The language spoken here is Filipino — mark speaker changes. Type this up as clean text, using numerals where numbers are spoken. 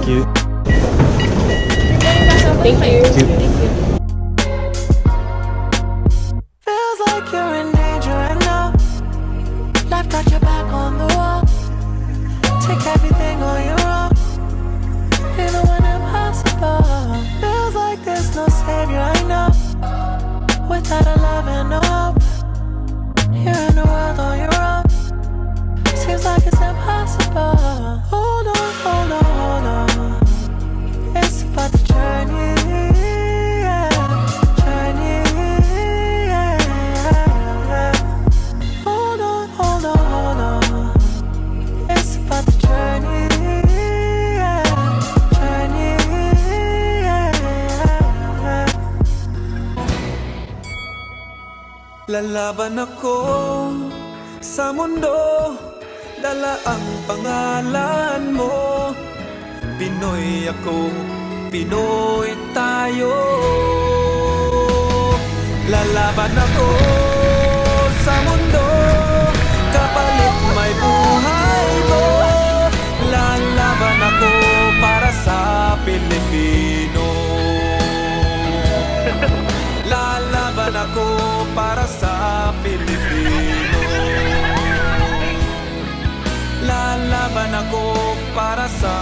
Speaker 1: Thank you.
Speaker 2: Thank you.
Speaker 1: Thank you.
Speaker 3: Feels like you're in danger and now life got your back on the wall. Take everything on your own, even when impossible. Feels like there's no savior, I know, without a love and no hope. You're in the world on your own. Seems like it's impossible. Hold on, hold on, hold on. It's about the journey, yeah. Journey, yeah. Hold on, hold on, hold on. It's about the journey, yeah. Journey, yeah.
Speaker 4: Lalaban ako sa mundo, dala ang pangalan mo. Pinoy ako, Pinoy tayo. Lalaban ako sa mundo, kapalit may buhay ko. Lalaban ako para sa Pilipino. Lalaban ako para sa Pilipino. Lalaban ako para sa